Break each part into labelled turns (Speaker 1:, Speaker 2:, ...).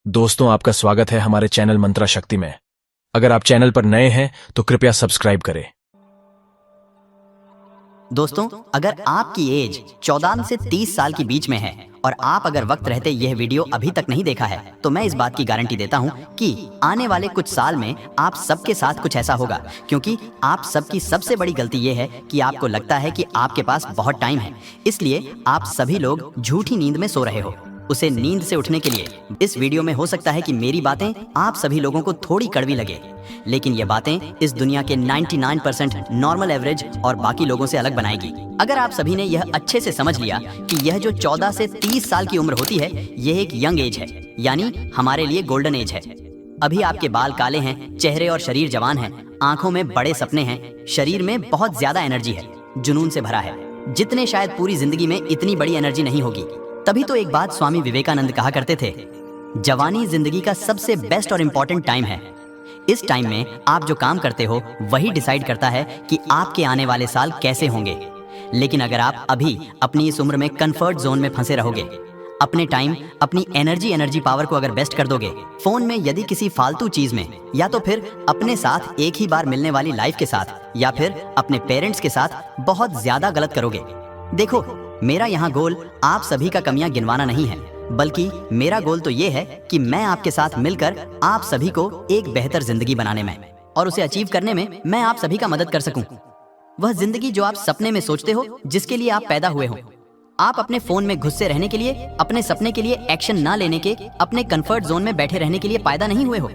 Speaker 1: दोस्तों, आपका स्वागत है हमारे चैनल मंत्रा शक्ति में। अगर आप चैनल पर नए हैं तो कृपया सब्सक्राइब करें।
Speaker 2: दोस्तों, अगर आपकी एज 14 से 30 साल के बीच में है और आप अगर वक्त रहते यह वीडियो अभी तक नहीं देखा है तो मैं इस बात की गारंटी देता हूं कि आने वाले कुछ साल में आप सबके साथ कुछ ऐसा होगा, क्योंकि आप सबकी सबसे बड़ी गलती यह है कि आपको लगता है कि आपके पास बहुत टाइम है, इसलिए आप सभी लोग झूठी नींद में सो रहे हो। उसे नींद से उठने के लिए इस वीडियो में हो सकता है कि मेरी बातें आप सभी लोगों को थोड़ी कड़वी लगे, लेकिन ये बातें इस दुनिया के 99% नॉर्मल एवरेज और बाकी लोगों से अलग बनाएगी। अगर आप सभी ने यह अच्छे से समझ लिया कि यह जो 14 से 30 साल की उम्र होती है, यह एक यंग एज है, यानी हमारे लिए गोल्डन एज है। अभी आपके बाल काले हैं, चेहरे और शरीर जवान है, आंखों में बड़े सपने हैं, शरीर में बहुत ज्यादा एनर्जी है, जुनून से भरा है, जितने शायद पूरी जिंदगी में इतनी बड़ी एनर्जी नहीं होगी। तभी तो एक बात स्वामी विवेकानंद कहा करते थे, जवानी जिंदगी का सबसे बेस्ट और इम्पोर्टेंट टाइम है। इस टाइम में आप जो काम करते हो वही डिसाइड करता है कि आपके आने वाले साल कैसे होंगे। लेकिन अगर आप अभी अपनी इस उम्र में कंफर्ट जोन में फंसे रहोगे, अपने टाइम, अपनी एनर्जी पावर को अगर बेस्ट कर दोगे, फोन में यदि किसी फालतू चीज में, या तो फिर अपने साथ एक ही बार मिलने वाली लाइफ के साथ, या फिर अपने पेरेंट्स के साथ बहुत ज्यादा गलत करोगे। देखो, मेरा यहाँ गोल आप सभी का कमियां गिनवाना नहीं है, बल्कि मेरा गोल तो ये है कि मैं आपके साथ मिलकर आप सभी को एक बेहतर जिंदगी बनाने में और उसे अचीव करने में मैं आप सभी का मदद कर सकूं। वह जिंदगी जो आप सपने में सोचते हो, जिसके लिए आप पैदा हुए हो। आप अपने फोन में घुसे रहने के लिए, अपने सपने के लिए एक्शन ना लेने के, अपने कंफर्ट जोन में बैठे रहने के लिए पैदा नहीं हुए हो।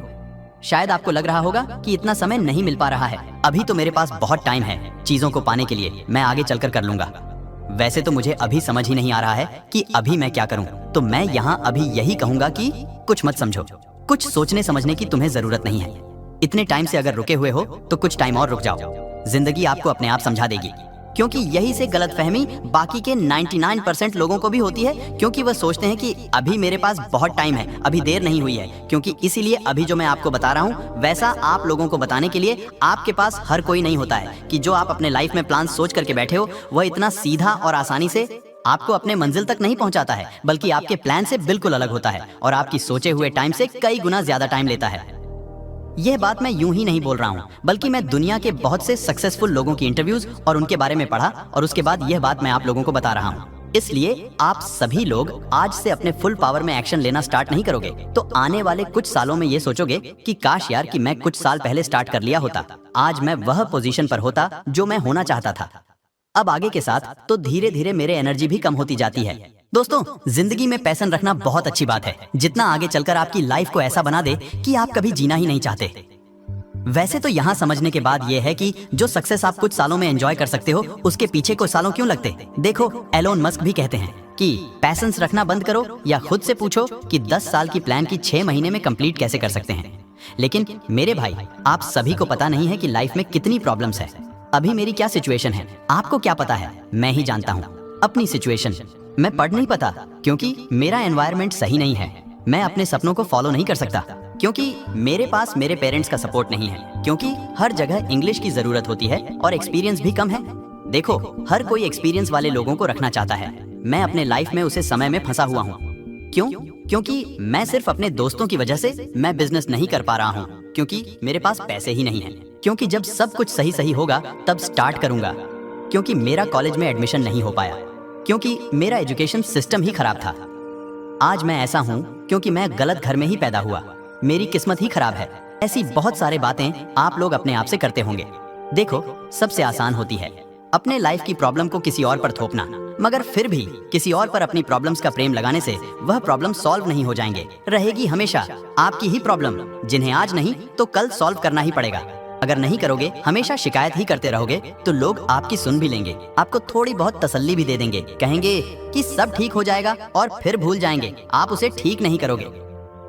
Speaker 2: शायद आपको लग रहा होगा कि इतना समय नहीं मिल पा रहा है, अभी तो मेरे पास बहुत टाइम है चीजों को पाने के लिए, मैं आगे चलकर कर लूंगा। वैसे तो मुझे अभी समझ ही नहीं आ रहा है कि अभी मैं क्या करूं, तो मैं यहाँ अभी यही कहूंगा कि कुछ मत समझो, कुछ सोचने समझने की तुम्हें जरूरत नहीं है। इतने टाइम से अगर रुके हुए हो तो कुछ टाइम और रुक जाओ, जिंदगी आपको अपने आप समझा देगी। क्योंकि यही से गलतफहमी बाकी के 99% लोगों को भी होती है, क्योंकि वह सोचते हैं कि अभी मेरे पास बहुत टाइम है, अभी देर नहीं हुई है। क्योंकि इसीलिए अभी जो मैं आपको बता रहा हूँ वैसा आप लोगों को बताने के लिए आपके पास हर कोई नहीं होता है कि जो आप अपने लाइफ में प्लान सोच करके बैठे हो वह इतना सीधा और आसानी से आपको अपने मंजिल तक नहीं पहुंचाता है, बल्कि आपके प्लान से बिल्कुल अलग होता है और आपकी सोचे हुए टाइम से कई गुना ज्यादा टाइम लेता है। यह बात मैं यूं ही नहीं बोल रहा हूं, बल्कि मैं दुनिया के बहुत से सक्सेसफुल लोगों की इंटरव्यूज और उनके बारे में पढ़ा और उसके बाद यह बात मैं आप लोगों को बता रहा हूं। इसलिए आप सभी लोग आज से अपने फुल पावर में एक्शन लेना स्टार्ट नहीं करोगे तो आने वाले कुछ सालों में ये सोचोगे कि काश यार कि मैं कुछ साल पहले स्टार्ट कर लिया होता, आज मैं वह पोजीशन पर होता जो मैं होना चाहता था। अब आगे के साथ तो धीरे धीरे मेरे एनर्जी भी कम होती जाती है। दोस्तों, जिंदगी में पैशन रखना बहुत अच्छी बात है, जितना आगे चलकर आपकी लाइफ को ऐसा बना दे कि आप कभी जीना ही नहीं चाहते। वैसे तो यहाँ समझने के बाद ये है कि जो सक्सेस आप कुछ सालों में एंजॉय कर सकते हो, उसके पीछे कुछ सालों क्यों लगते। देखो, एलोन मस्क भी कहते हैं कि पैशंस रखना बंद करो या खुद से पूछो कि 10 साल की प्लान की 6 महीने में कंप्लीट कैसे कर सकते हैं। लेकिन मेरे भाई, आप सभी को पता नहीं है कि लाइफ में कितनी प्रॉब्लम्स है। अभी मेरी क्या सिचुएशन है आपको क्या पता है, मैं ही जानता हूँ अपनी सिचुएशन। मैं पढ़ नहीं पाता क्योंकि मेरा एनवायरनमेंट सही नहीं है। मैं अपने सपनों को फॉलो नहीं कर सकता क्योंकि मेरे पास मेरे पेरेंट्स का सपोर्ट नहीं है, क्योंकि हर जगह इंग्लिश की जरूरत होती है और एक्सपीरियंस भी कम है। देखो, हर कोई एक्सपीरियंस वाले लोगों को रखना चाहता है। मैं अपने लाइफ में उसे समय में फंसा हुआ हूँ। क्यों? क्योंकि मैं सिर्फ अपने दोस्तों की वजह से मैं बिजनेस नहीं कर पा रहा हूँ, क्योंकि मेरे पास पैसे ही नहीं है। क्योंकि जब सब कुछ सही सही होगा तब स्टार्ट करूंगा। क्योंकि मेरा कॉलेज में एडमिशन नहीं हो पाया, क्योंकि मेरा एजुकेशन सिस्टम ही खराब था। आज मैं ऐसा हूँ क्योंकि मैं गलत घर में ही पैदा हुआ, मेरी किस्मत ही खराब है। ऐसी बहुत सारे बातें आप लोग अपने आप से करते होंगे। देखो, सबसे आसान होती है अपने लाइफ की प्रॉब्लम को किसी और पर थोपना, मगर फिर भी किसी और पर अपनी प्रॉब्लम्स का प्रेम लगाने से वह प्रॉब्लम सॉल्व नहीं हो जाएंगे। रहेगी हमेशा आपकी ही प्रॉब्लम, जिन्हें आज नहीं तो कल सॉल्व करना ही पड़ेगा। अगर नहीं करोगे, हमेशा शिकायत ही करते रहोगे, तो लोग आपकी सुन भी लेंगे, आपको थोड़ी बहुत तसल्ली भी दे देंगे, कहेंगे कि सब ठीक हो जाएगा और फिर भूल जाएंगे। आप उसे ठीक नहीं करोगे।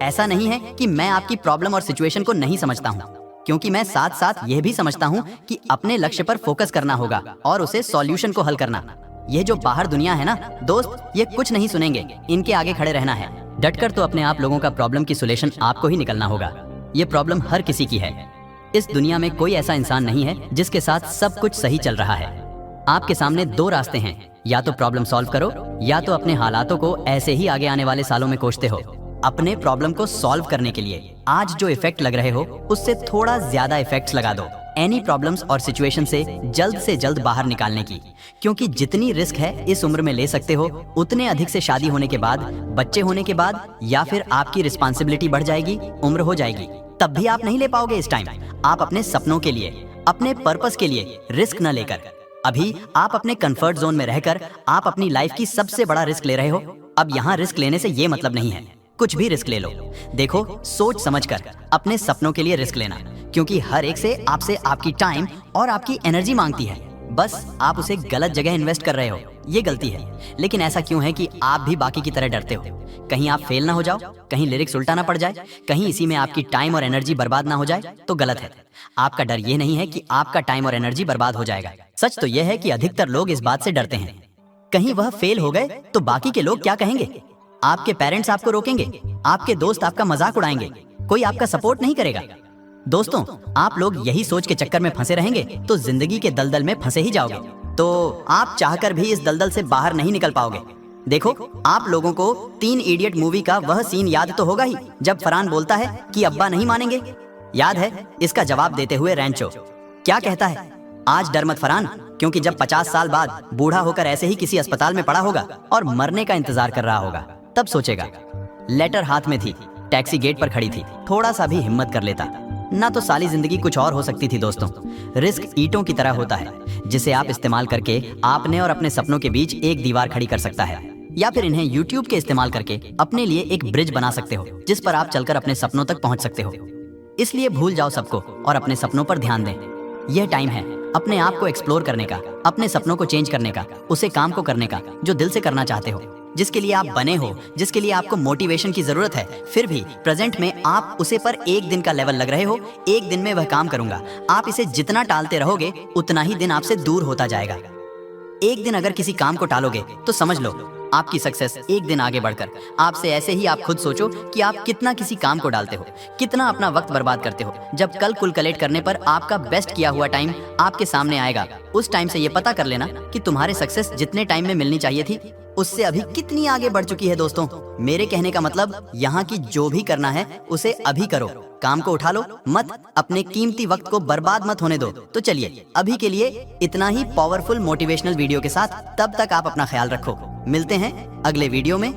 Speaker 2: ऐसा नहीं है कि मैं आपकी प्रॉब्लम और सिचुएशन को नहीं समझता हूँ, क्योंकि मैं साथ साथ यह भी समझता हूँ कि अपने लक्ष्य पर फोकस करना होगा और उसे सॉल्यूशन को हल करना। ये जो बाहर दुनिया है ना दोस्त, ये कुछ नहीं सुनेंगे, इनके आगे खड़े रहना है डटकर। तो अपने आप लोगों का प्रॉब्लम की सोल्यूशन आपको ही निकलना होगा। ये प्रॉब्लम हर किसी की है। इस दुनिया में कोई ऐसा इंसान नहीं है जिसके साथ सब कुछ सही चल रहा है। आपके सामने दो रास्ते हैं, या तो प्रॉब्लम सॉल्व करो या तो अपने हालातों को ऐसे ही आगे आने वाले सालों में कोसते हो। अपने प्रॉब्लम को सॉल्व करने के लिए आज जो इफेक्ट लग रहे हो उससे थोड़ा ज्यादा इफेक्ट्स लगा दो एनी प्रॉब्लम्स और सिचुएशन से जल्द बाहर निकालने की, क्योंकि जितनी रिस्क है इस उम्र में ले सकते हो उतने अधिक से शादी होने के बाद, बच्चे होने के बाद, या फिर आपकी रिस्पॉन्सिबिलिटी बढ़ जाएगी, उम्र हो जाएगी, तब भी आप नहीं ले पाओगे इस टाइम। आप अपने सपनों के लिए, अपने पर्पस के लिए रिस्क न लेकर, अभी आप अपने कंफर्ट जोन में रहकर आप अपनी लाइफ की सबसे बड़ा रिस्क ले रहे हो। अब यहाँ रिस्क लेने से ये मतलब नहीं है कुछ भी रिस्क ले लो। देखो, सोच समझकर अपने सपनों के लिए रिस्क लेना, क्योंकि हर एक से आपसे आपकी टाइम और आपकी एनर्जी मांगती है। बस आप उसे गलत जगह इन्वेस्ट कर रहे हो, ये गलती है। लेकिन ऐसा क्यों है कि आप भी बाकी की तरह डरते हो? कहीं आप फेल ना हो जाओ, कहीं लिरिक्स उल्टा ना पड़ जाए, कहीं इसी में आपकी टाइम और एनर्जी बर्बाद ना हो जाए, तो गलत है। आपका डर ये नहीं है कि आपका टाइम और एनर्जी बर्बाद हो जाएगा। सच तो यह है कि अधिकतर लोग इस बात से डरते हैं, कहीं वह फेल हो गए तो बाकी के लोग क्या कहेंगे। आपके पेरेंट्स आपको रोकेंगे, आपके दोस्त आपका मजाक उड़ाएंगे, कोई आपका सपोर्ट नहीं करेगा। दोस्तों, आप लोग यही सोच के चक्कर में फंसे रहेंगे तो जिंदगी के दलदल में फंसे ही जाओगे। तो आप चाहकर भी इस दलदल से बाहर नहीं निकल पाओगे। देखो, आप लोगों को 3 इडियट मूवी का वह सीन याद तो होगा ही, जब फरहान बोलता है कि अब्बा नहीं मानेंगे। याद है? इसका जवाब देते हुए रैंचो क्या कहता है? आज डर मत फरहान, क्योंकि जब 50 साल बाद बूढ़ा होकर ऐसे ही किसी अस्पताल में पड़ा होगा और मरने का इंतजार कर रहा होगा, तब सोचेगा। लेटर हाथ में थी, टैक्सी गेट पर खड़ी थी, थोड़ा सा भी हिम्मत कर लेता ना तो साली जिंदगी कुछ और हो सकती थी। दोस्तों, रिस्क ईंटों की तरह होता है, जिसे आप इस्तेमाल करके आपने और अपने सपनों के बीच एक दीवार खड़ी कर सकता है, या फिर इन्हें यूट्यूब के इस्तेमाल करके अपने लिए एक ब्रिज बना सकते हो, जिस पर आप चलकर अपने सपनों तक पहुंच सकते हो। इसलिए भूल जाओ सबको और अपने सपनों पर ध्यान दें। यह टाइम है अपने आप को एक्सप्लोर करने का, अपने सपनों को चेंज करने का, उसे काम को करने का जो दिल से करना चाहते हो, जिसके लिए आप बने हो, जिसके लिए आपको मोटिवेशन की जरूरत है। फिर भी प्रेजेंट में आप उसे पर एक दिन का लेवल लग रहे हो, एक दिन में वह काम करूंगा। आप इसे जितना टालते रहोगे उतना ही दिन आपसे दूर होता जाएगा। एक दिन अगर किसी काम को टालोगे तो समझ लो आपकी सक्सेस एक दिन आगे बढ़कर आपसे। ऐसे ही आप खुद सोचो कि आप कितना किसी काम को डालते हो, कितना अपना वक्त बर्बाद करते हो। जब कल कुलकुलेट करने पर आपका बेस्ट किया हुआ टाइम आपके सामने आएगा, उस टाइम से ये पता कर लेना कि तुम्हारे सक्सेस जितने टाइम में मिलनी चाहिए थी उससे अभी कितनी आगे बढ़ चुकी है। दोस्तों, मेरे कहने का मतलब यहाँ की जो भी करना है उसे अभी करो, काम को उठा लो मत, अपने कीमती वक्त को बर्बाद मत होने दो। तो चलिए, अभी के लिए इतना ही पावरफुल मोटिवेशनल वीडियो के साथ। तब तक आप अपना ख्याल रखो। मिलते हैं अगले वीडियो में।